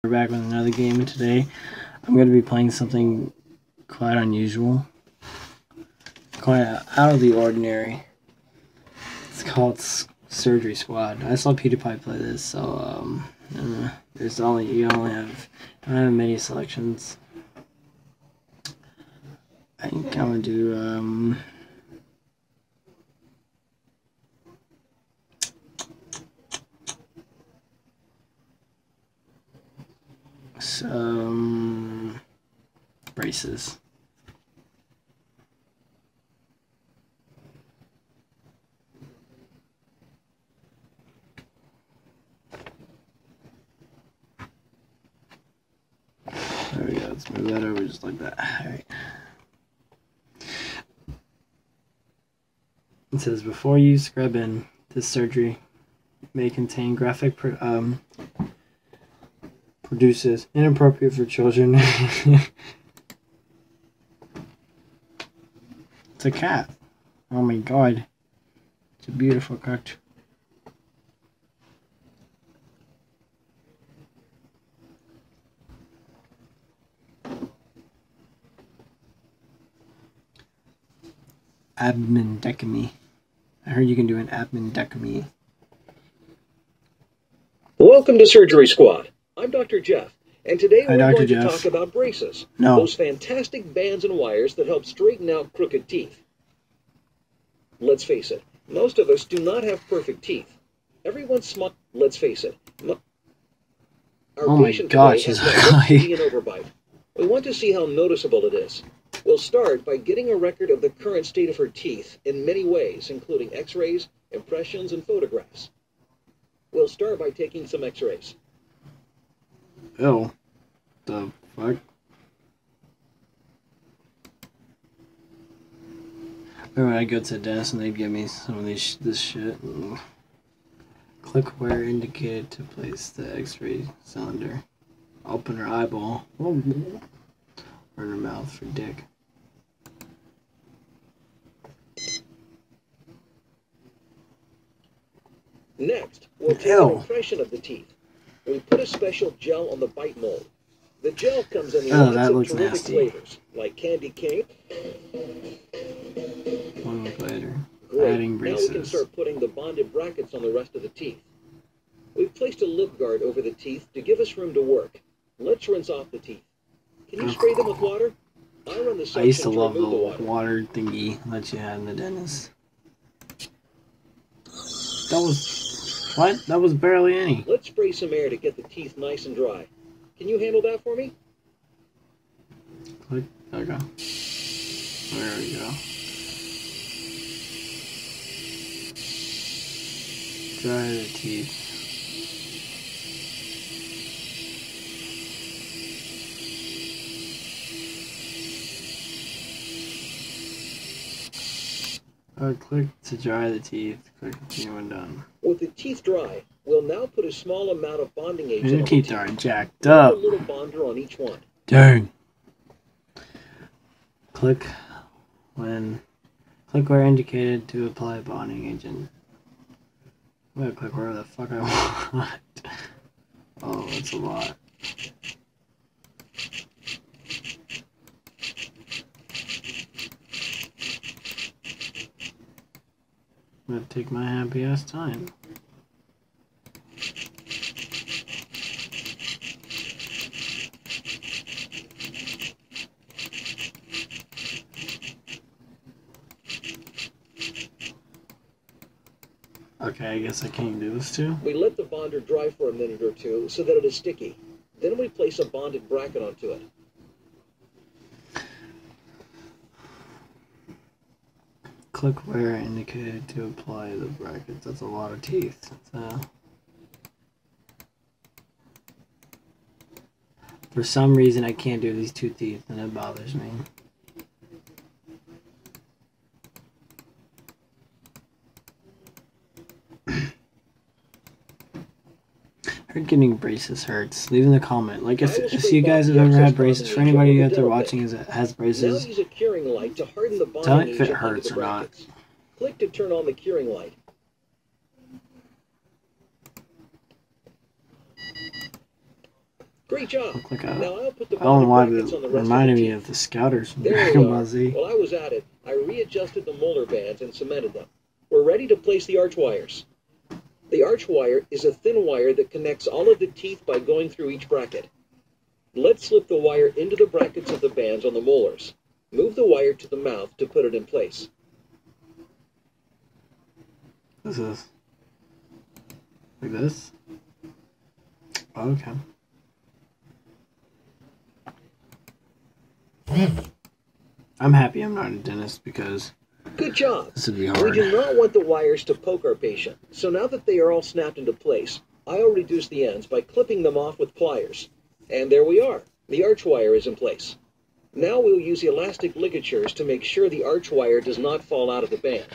We're back with another game, and today I'm going to be playing something quite unusual, quite out of the ordinary. It's called Surgery Squad. I saw PewDiePie play this, so there's you don't have many selections. I think I'm gonna do some braces. There we go, let's move that over just like that. Alright. It says, before you scrub in, this surgery may contain graphic produces inappropriate for children. It's a cat. Oh my god. It's a beautiful cat. Abmendectomy. I heard you can do an abmendectomy. Welcome to Surgery Squad. I'm Dr. Jeff, and today we're going to talk about braces. Those fantastic bands and wires that help straighten out crooked teeth. Let's face it, most of us do not have perfect teeth. Everyone's smart. Let's face it. Our patient today has an overbite. We want to see how noticeable it is. We'll start by getting a record of the current state of her teeth in many ways, including x-rays, impressions, and photographs. We'll start by taking some x-rays. Ew. The fuck? Remember when I go to the dentist and they give me some of this shit? Click where indicated to place the x-ray cylinder. Open her eyeball. Or in her mouth for dick. Next, we'll take an impression of the teeth. We put a special gel on the bite mold. The gel comes in lots of terrific flavors, like candy cane. 1 week later, great. Adding braces. Now we can start putting the bonded brackets on the rest of the teeth. We've placed a lip guard over the teeth to give us room to work. Let's rinse off the teeth. Can you spray them with water? I used to love the water thingy that you had in the dentist. That was... What? That was barely any. Let's spray some air to get the teeth nice and dry. Can you handle that for me? Click. Okay. There we go. Dry the teeth. Click to dry the teeth. Click continue when done. With the teeth dry, we'll now put a small amount of bonding agent on your teeth are jacked up. Put a little bonder on each one. Dang. Click where indicated to apply bonding agent. I'm gonna click wherever the fuck I want. Oh, that's a lot. I'm gonna take my happy ass time. Okay, I guess I can't do this too. We let the bonder dry for a minute or two so that it is sticky. Then we place a bonded bracket onto it. Click where indicated to apply the brackets. That's a lot of teeth. For some reason, I can't do these two teeth, and it bothers me. Heard getting braces hurts. Leave in the comment. Like if you guys have ever had braces, for anybody out there watching has braces, use a curing light to harden the tell me if it hurts or not. Click to turn on the curing light. Great job. Look like a, now I'll put the I don't know why, brackets but on the it rest reminded of the me teeth. of the Scouters from There Dragon we Ball are. Z. While I was at it, I readjusted the molar bands and cemented them. We're ready to place the arch wires. The arch wire is a thin wire that connects all of the teeth by going through each bracket. Let's slip the wire into the brackets of the bands on the molars. Move the wire to the mouth to put it in place. This is like this. Okay. I'm happy I'm not a dentist because good job. This would be hard. We do not want the wires to poke our patient, so now that they are all snapped into place, I'll reduce the ends by clipping them off with pliers. And there we are. The arch wire is in place. Now we'll use elastic ligatures to make sure the arch wire does not fall out of the band.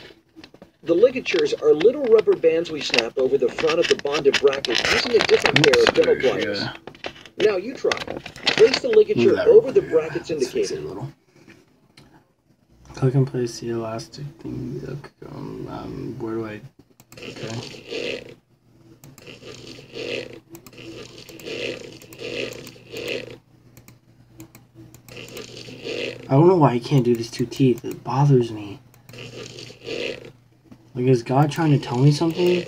The ligatures are little rubber bands we snap over the front of the bonded bracket using a different pair of dental pliers. Now you try. Place the ligature over the brackets indicated. Click and place the elastic thing. Where do I? Okay. I don't know why I can't do these two teeth. It bothers me. Like, is God trying to tell me something?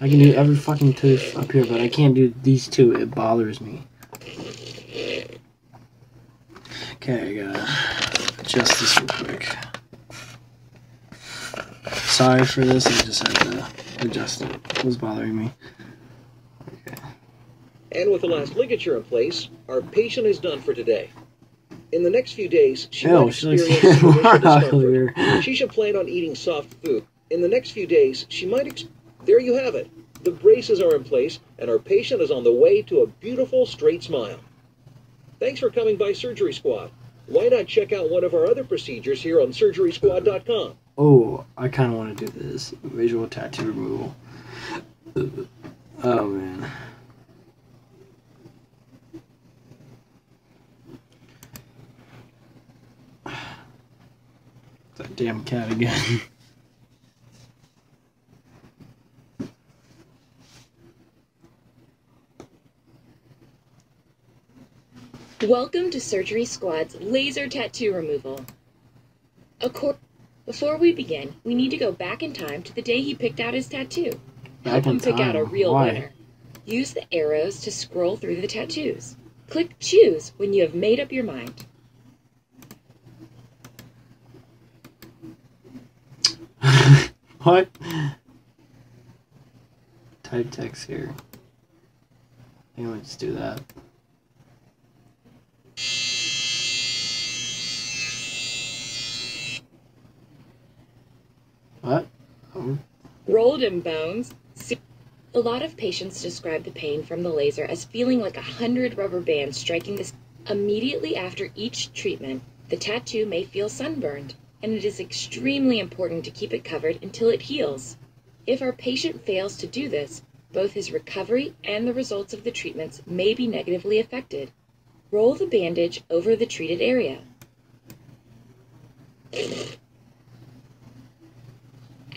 I can do every fucking tooth up here, but I can't do these two. It bothers me. Okay, I gotta adjust this real quick. Sorry for this, I just had to adjust it. It was bothering me. Okay. And with the last ligature in place, our patient is done for today. In the next few days, she might experience initial discomfort. She should plan on eating soft food. In the next few days, she might there you have it. The braces are in place, and our patient is on the way to a beautiful straight smile. Thanks for coming by Surgery Squad. Why not check out one of our other procedures here on SurgerySquad.com? Oh, I kind of want to do this. Visual tattoo removal. Oh, man. That damn cat again. Welcome to Surgery Squad's laser tattoo removal. Before we begin, we need to go back in time to the day he picked out his tattoo. Help him pick out a real winner. Use the arrows to scroll through the tattoos. Click Choose when you have made up your mind. What? Type text here. I think I'll just do that. What? Rolled in bones. A lot of patients describe the pain from the laser as feeling like 100 rubber bands striking the skin. Immediately after each treatment, the tattoo may feel sunburned, and it is extremely important to keep it covered until it heals. If our patient fails to do this, both his recovery and the results of the treatments may be negatively affected. Roll the bandage over the treated area.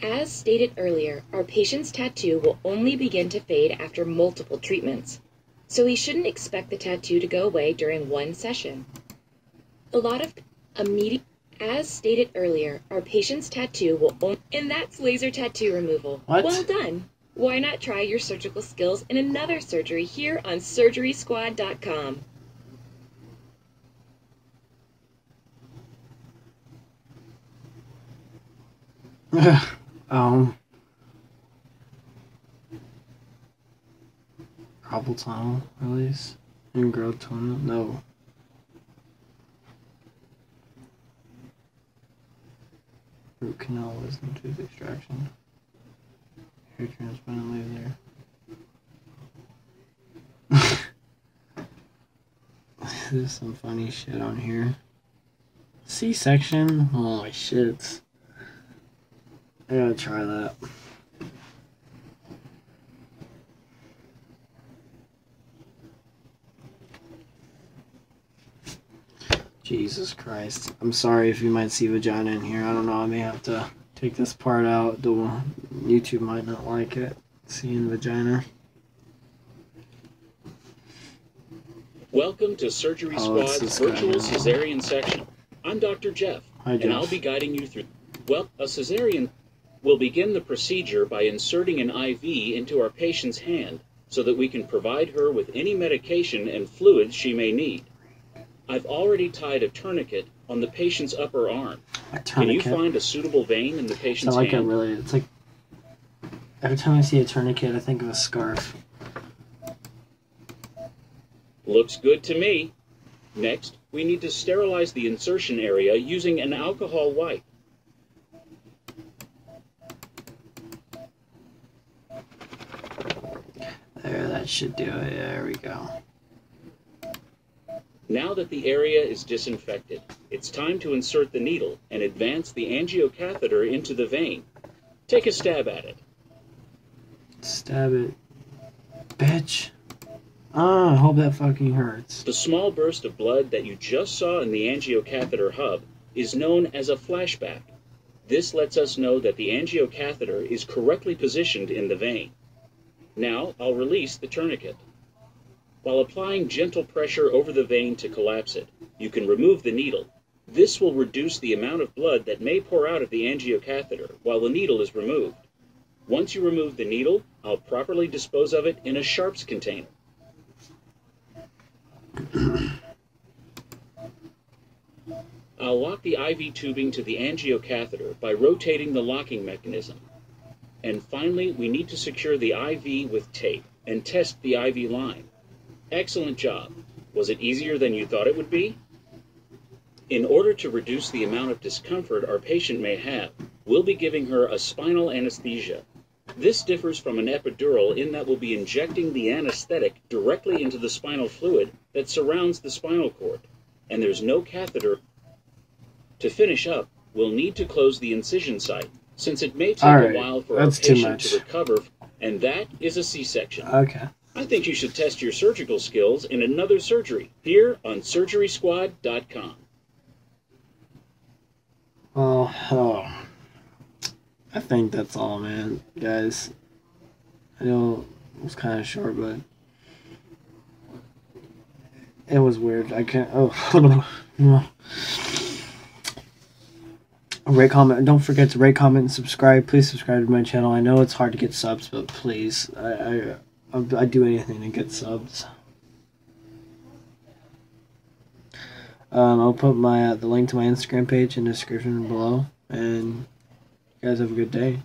As stated earlier, our patient's tattoo will only begin to fade after multiple treatments, so he shouldn't expect the tattoo to go away during one session. As stated earlier, our patient's tattoo will only... And that's laser tattoo removal. What? Well done! Why not try your surgical skills in another surgery here on SurgerySquad.com? Carpal tunnel release? Ingrowth tunnel? No. Root canal wisdom tooth extraction. Hair transplant laser. There's some funny shit on here. C-section? Oh my shit. I gotta try that. Jesus Christ. I'm sorry if you might see vagina in here. I don't know. I may have to take this part out. YouTube might not like it. Seeing vagina. Welcome to Surgery Squad's virtual cesarean section. I'm Dr. Jeff, and I'll be guiding you through. Well, a cesarean will begin the procedure by inserting an IV into our patient's hand so that we can provide her with any medication and fluids she may need. I've already tied a tourniquet on the patient's upper arm. Can you find a suitable vein in the patient's hand? It's like every time I see a tourniquet, I think of a scarf. Looks good to me. Next, we need to sterilize the insertion area using an alcohol wipe. There, that should do it. There we go. Now that the area is disinfected, it's time to insert the needle and advance the angiocatheter into the vein. Take a stab at it. Stab it. Bitch. I hope that fucking hurts. The small burst of blood that you just saw in the angiocatheter hub is known as a flashback. This lets us know that the angiocatheter is correctly positioned in the vein. Now I'll release the tourniquet. While applying gentle pressure over the vein to collapse it, you can remove the needle. This will reduce the amount of blood that may pour out of the angiocatheter while the needle is removed. Once you remove the needle, I'll properly dispose of it in a sharps container. I'll lock the IV tubing to the angiocatheter by rotating the locking mechanism. And finally, we need to secure the IV with tape and test the IV line. Excellent job. Was it easier than you thought it would be? In order to reduce the amount of discomfort our patient may have, we'll be giving her a spinal anesthesia. This differs from an epidural in that we'll be injecting the anesthetic directly into the spinal fluid that surrounds the spinal cord, and there's no catheter. To finish up, we'll need to close the incision site, since it may take a while for our patient to recover, and that is a C-section. Okay. I think you should test your surgical skills in another surgery here on SurgerySquad.com. Well, I think that's all, man, guys. I know it was kind of short, but it was weird. I can't. Rate, comment. Don't forget to rate, comment, and subscribe. Please subscribe to my channel. I know it's hard to get subs, but please, I'd do anything to get subs. I'll put the link to my Instagram page in the description below, and you guys have a good day.